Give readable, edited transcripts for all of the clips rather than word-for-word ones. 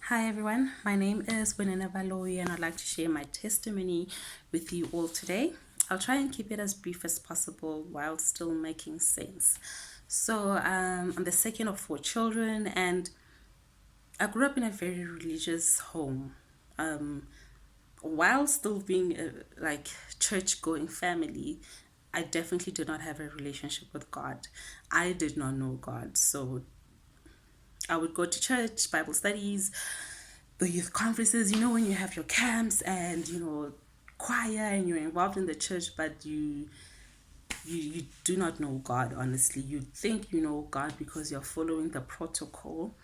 Hi everyone, my name is Vunene and I'd like to share my testimony with you all today. I'll try and keep it as brief as possible while still making sense. I'm the second of four children and I grew up in a very religious home. Um, while still being a church going family, I definitely did not have a relationship with God. I did not know God. So I would go to church, Bible studies, the youth conferences, when you have your camps and, choir and you're involved in the church, but you do not know God, honestly. You think you know God because you're following the protocol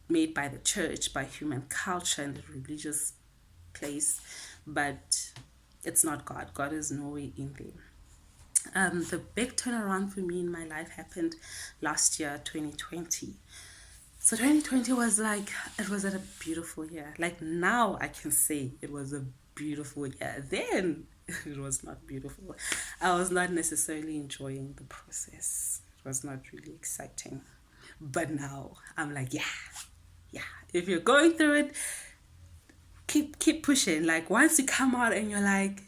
made by the church, by human culture and the religious place, but it's not God. God is nowhere in there. The big turnaround for me in my life happened last year, 2020. So 2020 was it was a beautiful year. Like now I can say it was a beautiful year. Then it was not beautiful. I was not necessarily enjoying the process. It was not really exciting. But now I'm like, yeah, yeah. If you're going through it, keep pushing. Like once you come out and you're like,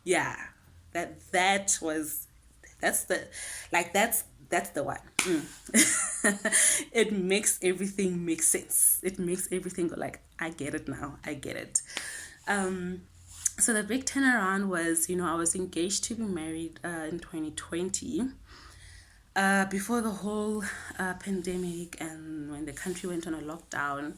yeah, that was that's the that's the one. It makes everything make sense. It makes everything go like, I get it now. I get it. Um, so the big turnaround was, I was engaged to be married in 2020. Before the whole pandemic and when the country went on a lockdown,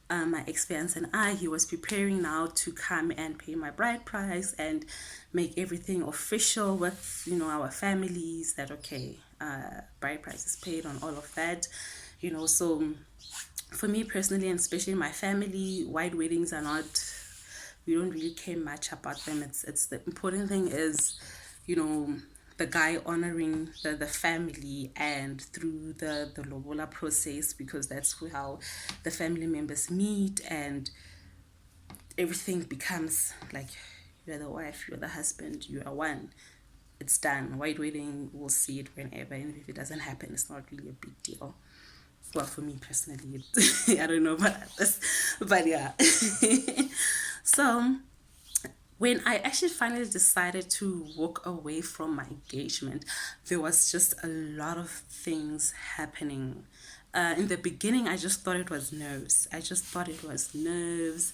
my ex-fiance and he was preparing now to come and pay my bride price and make everything official with, our families that, okay, bride price is paid on all of that, so for me personally, and especially my family, white weddings are not, we don't really care much about them. It's the important thing is, you know, the guy honoring the family and through the lobola process, because that's how the family members meet and everything becomes like, you're the wife, you're the husband, you are one. It's done. White wedding, we'll see it whenever, and if it doesn't happen, it's not really a big deal. Well, for me personally, I don't know about others, but yeah. So when I actually finally decided to walk away from my engagement, there was just a lot of things happening. In the beginning, I just thought it was nerves. I just thought it was nerves,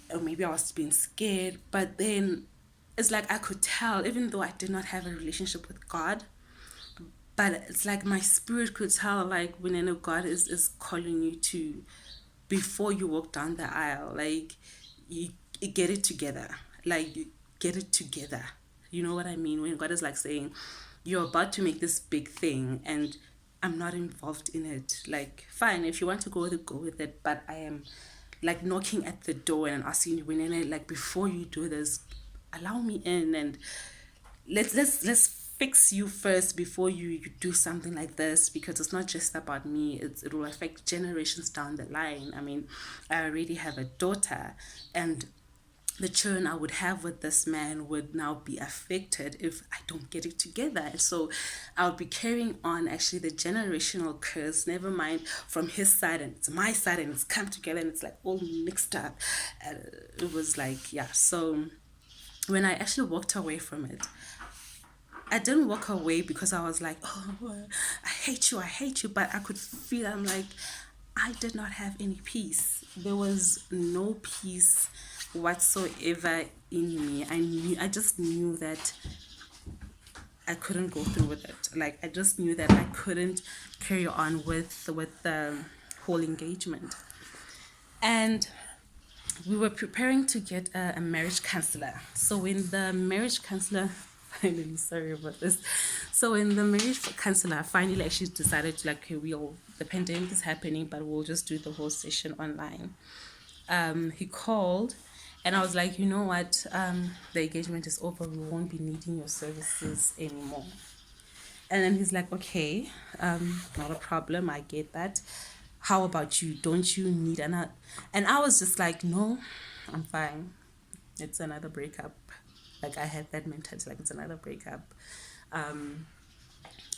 or maybe I was being scared. But then it's like I could tell, even though I did not have a relationship with God, but it's like my spirit could tell, like, when I know God is calling you to, before you walk down the aisle, like, you get it together. Like, you get it together. You know what I mean? When God is like saying, you're about to make this big thing and I'm not involved in it. Like, fine, if you want to go with it, go with it. But I am like knocking at the door and asking you, when like, before you do this, allow me in and let's fix you first before you do something like this, because it's not just about me. It will affect generations down the line. I mean, I already have a daughter, and the children I would have with this man would now be affected if I don't get it together. So I'll be carrying on actually the generational curse, never mind from his side and it's my side, and it's come together and it's like all mixed up. It was like, yeah. So when I actually walked away from it, I didn't walk away because I was like, oh, I hate you. But I could feel, I'm like, I did not have any peace. There was no peace whatsoever in me. I just knew that I couldn't go through with it. Like, I just knew that I couldn't carry on with the whole engagement. And we were preparing to get a marriage counselor. So when the marriage counselor finally, sorry about this. So when the marriage counselor finally actually decided to, like, okay, the pandemic is happening, but we'll just do the whole session online. He called and I was like, you know what? The engagement is over. We won't be needing your services anymore. And then he's like, okay, not a problem. I get that. How about you? Don't you need another? And I was just like, no, I'm fine. It's another breakup. Like, I had that mentality, like, it's another breakup.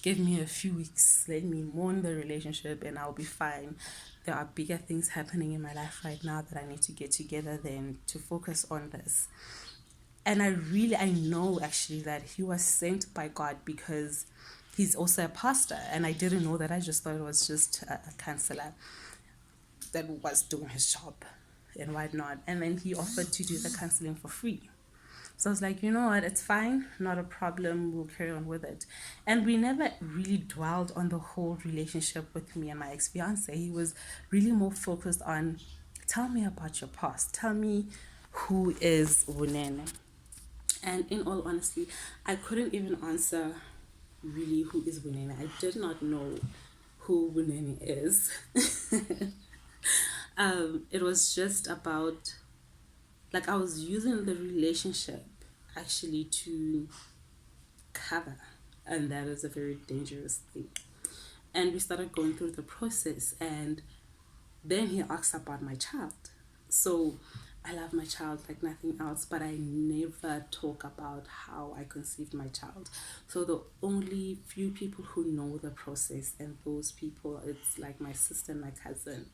give me a few weeks, let me mourn the relationship, and I'll be fine. There are bigger things happening in my life right now that I need to get together than to focus on this. And I know actually that he was sent by God because he's also a pastor. And I didn't know that. I just thought it was just a counselor that was doing his job and whatnot. And then he offered to do the counseling for free. So I was like, you know what, it's fine, not a problem, we'll carry on with it. And we never really dwelled on the whole relationship with me and my ex-fiance. He was really more focused on, tell me about your past. Tell me who is Vunene. And in all honesty, I couldn't even answer really who is Vunene. I did not know who Vunene is. It was just about, like, I was using the relationship actually to cover, and that is a very dangerous thing. And we started going through the process, and then he asked about my child. So I love my child like nothing else, but I never talk about how I conceived my child. So the only few people who know the process, and those people, it's like my sister and my cousin.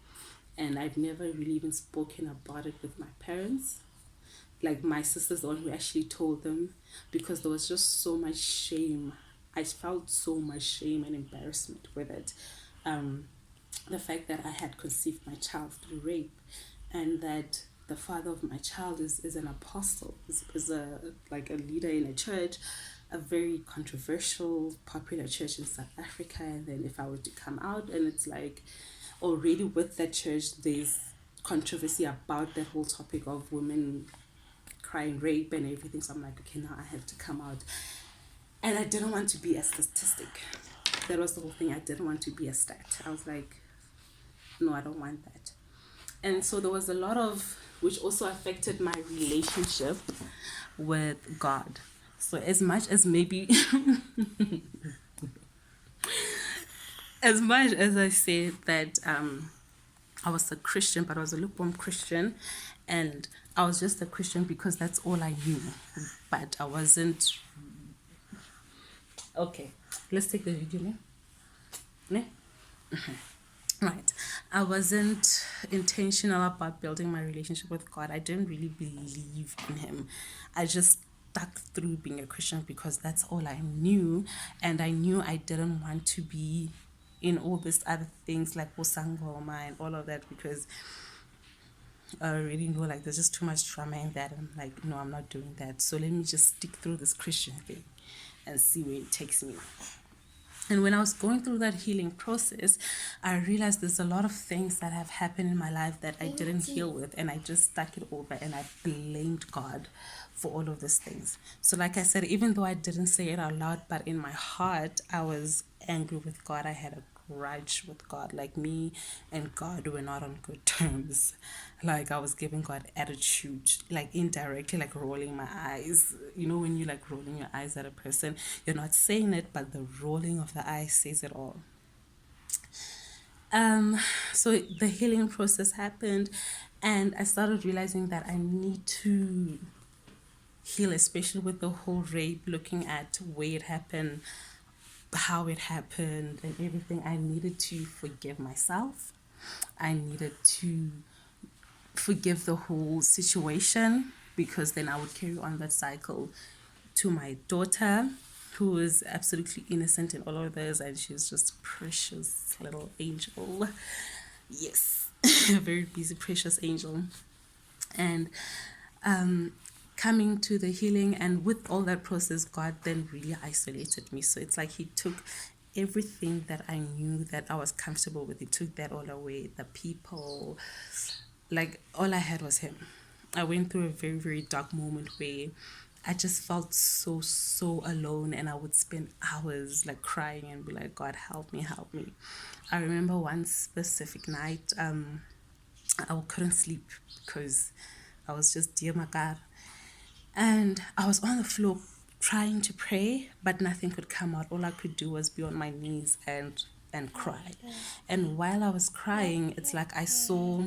And I've never really even spoken about it with my parents. Like, my sister's the one who actually told them, because there was just so much shame. I felt so much shame and embarrassment with it. The fact that I had conceived my child through rape, and that the father of my child is an apostle, is a like a leader in a church, a very controversial, popular church in South Africa. And then if I were to come out, and it's like already with that church, there's controversy about that whole topic of women crying rape and everything. So I'm like, okay, now I have to come out. And I didn't want to be a statistic. That was the whole thing. I didn't want to be a stat. I was like, no, I don't want that. And so there was a lot of, which also affected my relationship with God. So as much as maybe, as much as I said that I was a Christian, but I was a lukewarm Christian, and I was just a Christian because that's all I knew. But I wasn't. Okay, let's take the video now. Ne? Right. I wasn't intentional about building my relationship with God. I didn't really believe in Him. I just stuck through being a Christian because that's all I knew. And I knew I didn't want to be in all these other things like Osangoma and all of that, because I already know like there's just too much drama in that. I'm like, no, I'm not doing that. So let me just stick through this Christian thing and see where it takes me. And when I was going through that healing process, I realized there's a lot of things that have happened in my life that I didn't heal with, and I just stuck it over and I blamed God for all of these things. So like I said, even though I didn't say it out loud, but in my heart, I was angry with God. I had a grudge with God. Like, me and God were not on good terms. Like, I was giving God attitude, like indirectly, like rolling my eyes. You know, when you like rolling your eyes at a person, you're not saying it, but the rolling of the eyes says it all. So the healing process happened, and I started realizing that I need to heal, especially with the whole rape, looking at where it happened, how it happened, and everything. I needed to forgive myself. I needed to forgive the whole situation, because then I would carry on that cycle to my daughter, who is absolutely innocent in all of this, and she's just a precious little angel. Yes, a very busy, precious angel. And coming to the healing, and with all that process, God then really isolated me. So it's like He took everything that I knew that I was comfortable with. He took that all away. The people, like, all I had was Him. I went through a very, very dark moment where I just felt so alone, and I would spend hours like crying and be like, God, help me, help me. I remember one specific night, I couldn't sleep because I was just, dear my God. And I was on the floor trying to pray, but nothing could come out. All I could do was be on my knees and cry. And while I was crying, it's like I saw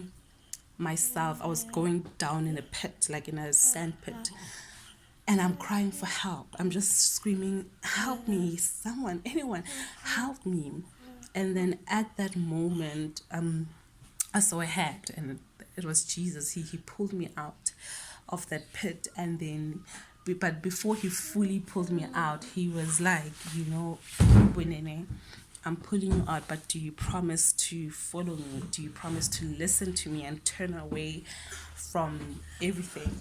myself, I was going down in a pit, like in a sand pit. and I'm crying for help. I'm just screaming, help me, someone, anyone, help me. And then at that moment, I saw a hand, and it was Jesus. He pulled me out of that pit, and then, but before he fully pulled me out, he was like, Vunene, I'm pulling you out, but do you promise to follow me? Do you promise to listen to me and turn away from everything?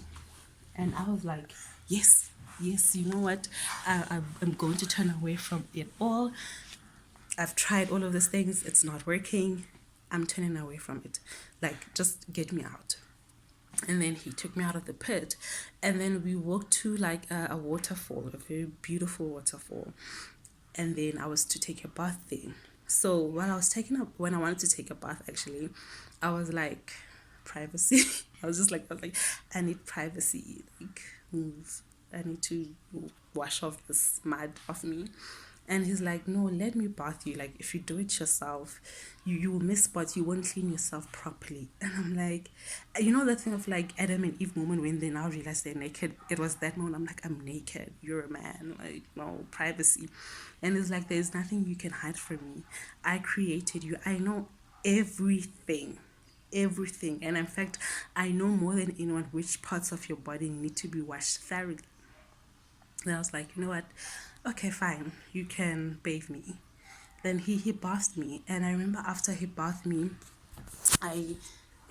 And I was like, yes, you know what? I'm going to turn away from it all. I've tried all of these things, it's not working. I'm turning away from it. Like, just get me out. And then he took me out of the pit, and then we walked to like a waterfall, a very beautiful waterfall. And then I was to take a bath there. So while I was when I wanted to take a bath, actually, I was like, privacy. I was like, I need privacy. Like, move. I need to wash off this mud off me. And he's like, no, let me bath you. Like, if you do it yourself, you will miss spots. You won't clean yourself properly. And I'm like, that thing of like Adam and Eve moment when they now realize they're naked. It was that moment. I'm like, I'm naked. You're a man. Like, no, privacy. And it's like, there's nothing you can hide from me. I created you. I know everything. And in fact, I know more than anyone which parts of your body need to be washed thoroughly. And I was like, you know what? Okay, fine. You can bathe me. Then he bathed me. And I remember after he bathed me, I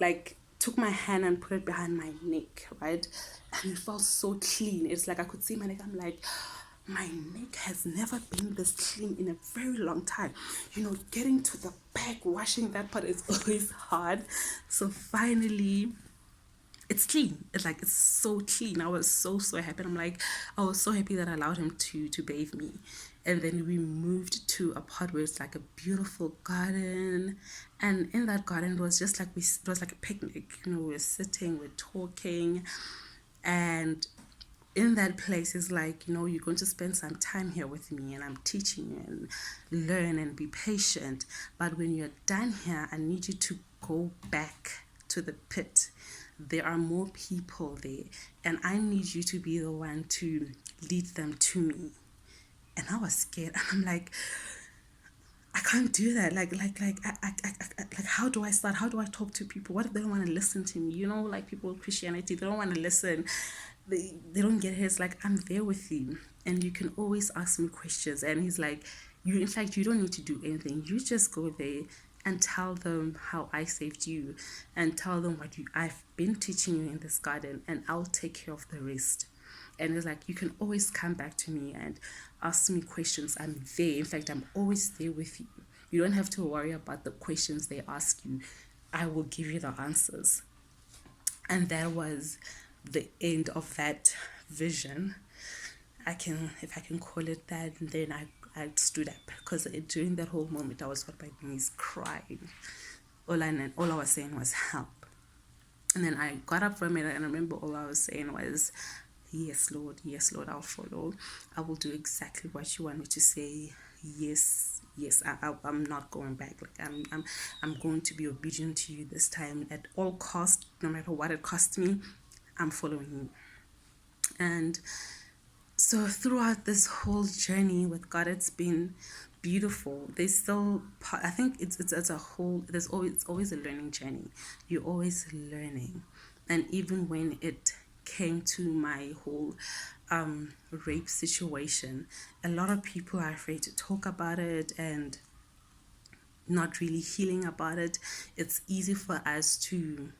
like took my hand and put it behind my neck, right? And it felt so clean. It's like I could see my neck. I'm like, my neck has never been this clean in a very long time. Getting to the back, washing that part is always hard. So finally, it's clean. It's so clean. I was so happy. I'm like, I was so happy that I allowed him to bathe me. And then we moved to a part where it's like a beautiful garden, and in that garden it was just like it was like a picnic. We're sitting, we're talking, and in that place is like, you're going to spend some time here with me, and I'm teaching you and learn and be patient. But when you're done here, I need you to go back to the pit. There are more people there, and I need you to be the one to lead them to me. And I was scared, and I'm like, I can't do that. Like, how do I start? How do I talk to people? What if they don't want to listen to me? Like people with Christianity, they don't want to listen. They don't get it. It's like, I'm there with you, and you can always ask me questions. And he's like, in fact, you don't need to do anything. You just go there and tell them how I saved you, and tell them what I've been teaching you in this garden, and I'll take care of the rest. And it's like, you can always come back to me and ask me questions. I'm there. In fact, I'm always there with you. You don't have to worry about the questions they ask you. I will give you the answers. And that was the end of that vision. If I can call it that. And then I stood up, because during that whole moment I was on my knees crying. All I was saying was help. And then I got up from it, and I remember all I was saying was, yes, Lord, I'll follow. I will do exactly what you want me to say. Yes, I'm not going back. Like, I'm going to be obedient to you this time at all cost. No matter what it costs me, I'm following you. And so throughout this whole journey with God, it's been beautiful. There's still, I think it's as a whole, it's always a learning journey. You're always learning. And even when it came to my whole rape situation, a lot of people are afraid to talk about it and not really healing about it. It's easy for us to,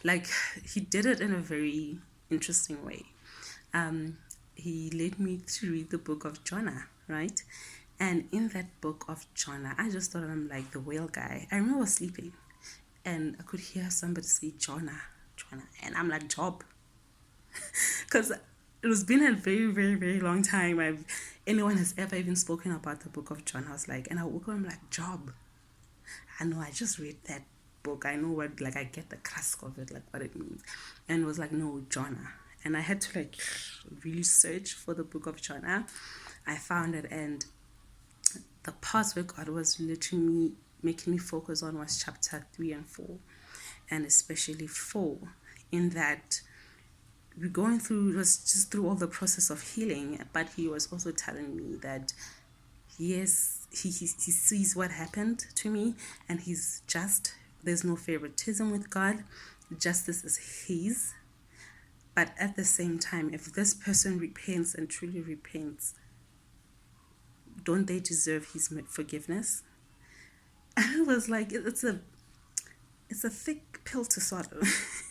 like, he did it in a very interesting way. He led me to read the book of Jonah, right? And in that book of Jonah, I just thought I'm like the whale guy. I remember I was sleeping, and I could hear somebody say Jonah, and I'm like, Job. Because it was been a very, very, very long time anyone has ever even spoken about the book of John. I was like, and I woke up, I'm like, Job. I know, I just read that book. I know what, like, I get the crust of it, like what it means. And it was like, no, Jonah. And I had to like really search for the book of Jonah. I found it, and the parts where God was literally making me focus on was chapter 3 and 4, and especially 4, in that we're going through, it was just through all the process of healing, but he was also telling me that yes, he sees what happened to me, and he's just, there's no favoritism with God. Justice is his. But at the same time, if this person repents and truly repents, don't they deserve his forgiveness? And it was like, it's a thick pill to swallow.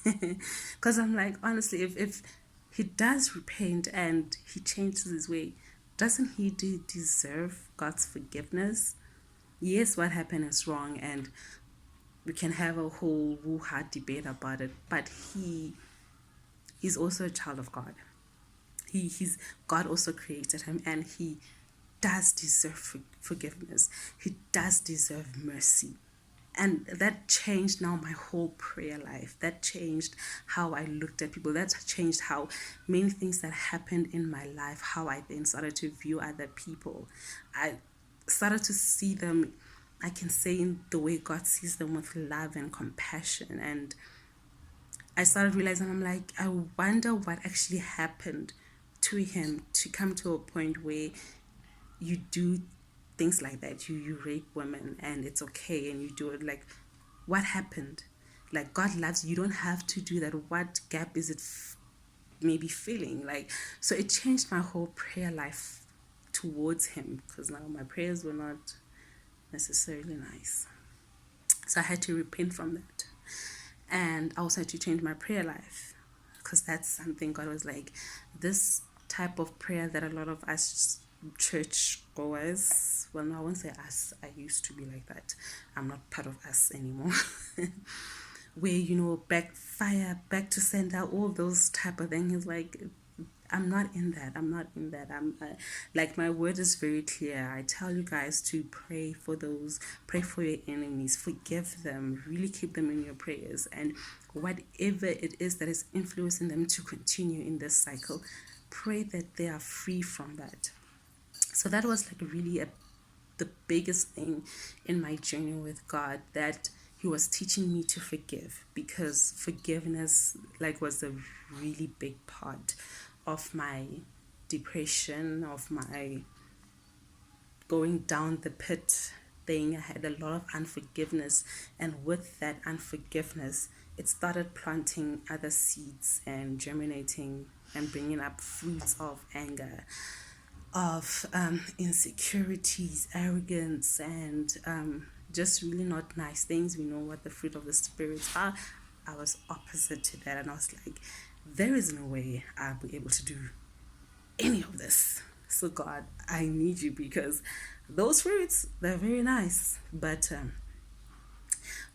Because I'm like, honestly, if he does repent and he changes his way, doesn't he deserve God's forgiveness? Yes, what happened is wrong, and we can have a whole woo-ha debate about it, but he's also a child of God. He's God also created him, and he does deserve forgiveness. He does deserve mercy. And that changed now my whole prayer life. That changed how I looked at people. That changed how many things that happened in my life, how I then started to view other people. I started to see them, I can say, in the way God sees them, with love and compassion. And I started realizing, I'm like, I wonder what actually happened to him to come to a point where you do things like that. You rape women and it's okay, and you do it. Like, what happened? Like, God loves you. You don't have to do that. What gap is it maybe filling? Like, so it changed my whole prayer life towards him, because now my prayers were not necessarily nice. So I had to repent from that. And I also had to change my prayer life, because that's something God was like, this type of prayer that a lot of us church goers, well, no, I won't say us, I used to be like that, I'm not part of us anymore, where, you know, backfire, back to sender, all those type of things. Like, I'm not in that. I'm like, my word is very clear. I tell you guys to pray for those, pray for your enemies, forgive them, really keep them in your prayers, and whatever it is that is influencing them to continue in this cycle, pray that they are free from that. So that was like really the biggest thing in my journey with God, that he was teaching me to forgive, because forgiveness like was a really big part of my depression, of my going down the pit thing. I had a lot of unforgiveness, and with that unforgiveness, it started planting other seeds and germinating and bringing up fruits of anger, of insecurities, arrogance, and just really not nice things. We know what the fruit of the spirits are. I was opposite to that, and I was like, there is no way I'll be able to do any of this. So God, I need you, because those fruits, they're very nice, but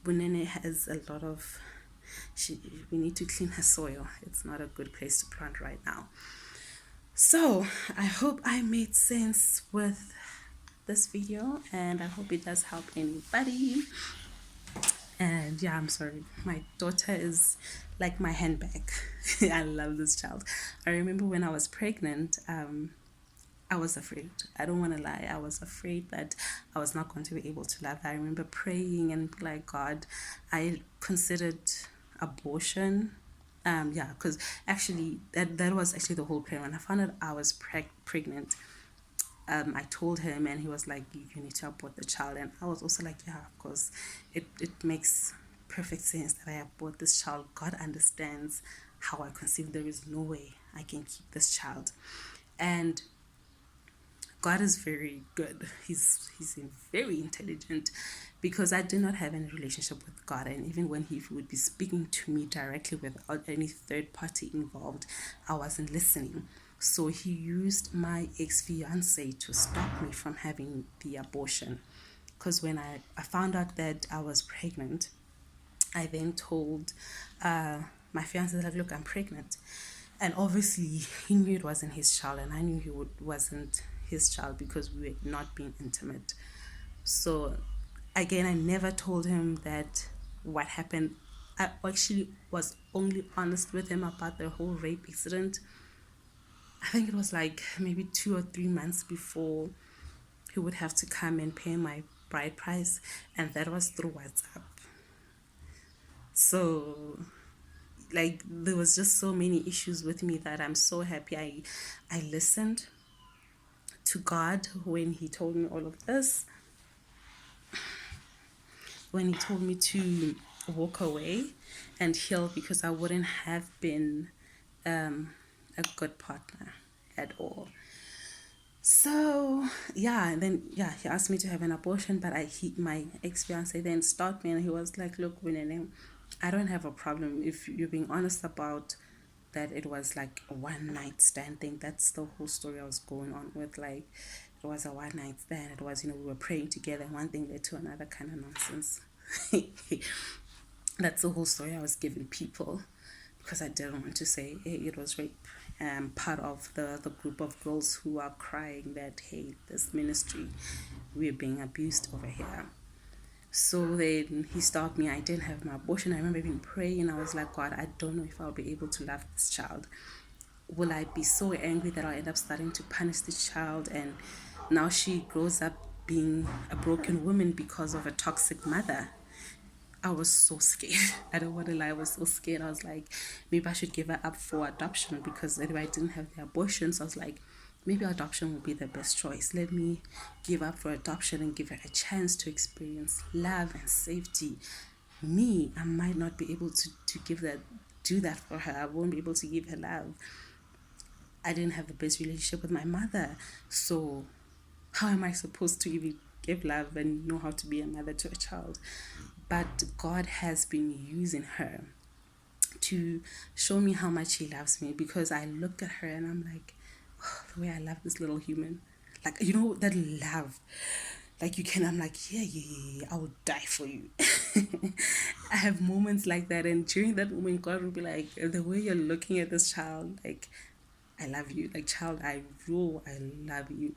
Vunene has a lot of, we need to clean her soil. It's not a good place to plant right now. So I hope I made sense with this video, and I hope it does help anybody. And yeah, I'm sorry, my daughter is like my handbag. I love this child. I remember when I was pregnant, I was afraid. I don't want to lie. I was afraid that I was not going to be able to love her. I remember praying and like, God, I considered abortion. Yeah, because actually that was actually the whole prayer. When I found out I was pregnant, I told him, and he was like, you need to abort the child. And I was also like, yeah, of course, it makes perfect sense that I abort this child. God understands how I conceived. There is no way I can keep this child. And God is very good. He's very intelligent, because I did not have any relationship with God, and even when he would be speaking to me directly without any third party involved, I wasn't listening. So he used my ex-fiance to stop me from having the abortion. Because when I found out that I was pregnant, I then told my fiance, like, look, I'm pregnant. And obviously he knew it wasn't his child, and I knew he wasn't his child, because we had not been intimate. So again, I never told him that what happened. I actually was only honest with him about the whole rape incident. I think it was like maybe 2 or 3 months before he would have to come and pay my bride price, and that was through WhatsApp. So like there was just so many issues with me that I'm so happy I listened to God when he told me all of this, when he told me to walk away and heal, because I wouldn't have been a good partner at all. So yeah, and then yeah, he asked me to have an abortion, but my ex fiance then stopped me and he was like, "Look, Vunene, I don't have a problem if you're being honest about that. It was like a one night stand thing. That's the whole story I was going on with. Like, it was a one night stand. It was, we were praying together, and one thing led to another, kind of nonsense." That's the whole story I was giving people because I didn't want to say, hey, it was rape. Part of the group of girls who are crying that, hey, this ministry, we're being abused over here. So then he stopped me. I didn't have my abortion. I remember even praying. I was like, God, I don't know if I'll be able to love this child. Will I be so angry that I'll end up starting to punish this child? And now she grows up being a broken woman because of a toxic mother. I was so scared. I don't want to lie, I was so scared. I was like, maybe I should give her up for adoption, because anyway, I didn't have the abortion. So I was like, maybe adoption will be the best choice. Let me give up for adoption and give her a chance to experience love and safety. Me, I might not be able to do that for her. I won't be able to give her love. I didn't have the best relationship with my mother. So how am I supposed to even give love and know how to be a mother to a child? But God has been using her to show me how much he loves me, because I look at her and I'm like, oh, the way I love this little human. Like, that love. Like, I'm like, yeah, I will die for you. I have moments like that. And during that moment, God will be like, the way you're looking at this child, like, I love you. Like, child, I love you.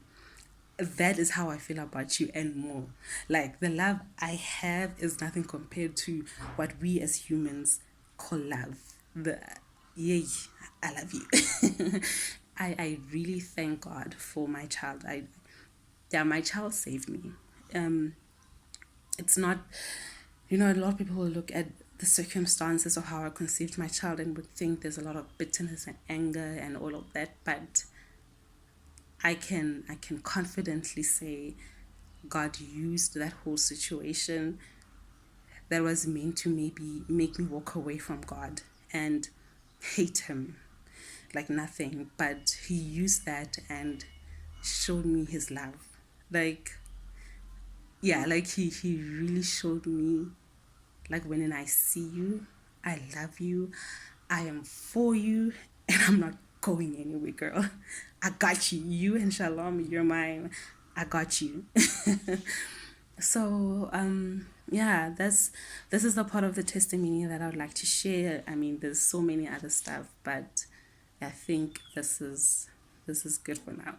That is how I feel about you and more. Like, the love I have is nothing compared to what we as humans call love. Yay, I love you. I really thank God for my child. My child saved me. It's not, a lot of people will look at the circumstances of how I conceived my child and would think there's a lot of bitterness and anger and all of that, but I can confidently say God used that whole situation that was meant to maybe make me walk away from God and hate him like nothing, but he used that and showed me his love. Like, yeah, like he really showed me, like, when I see you, I love you, I am for you, and I'm not going anywhere, girl. I got you. You and Shalom, you're mine. I got you. So yeah, this is the part of the testimony that I would like to share. I mean, there's so many other stuff, but I think this is good for now.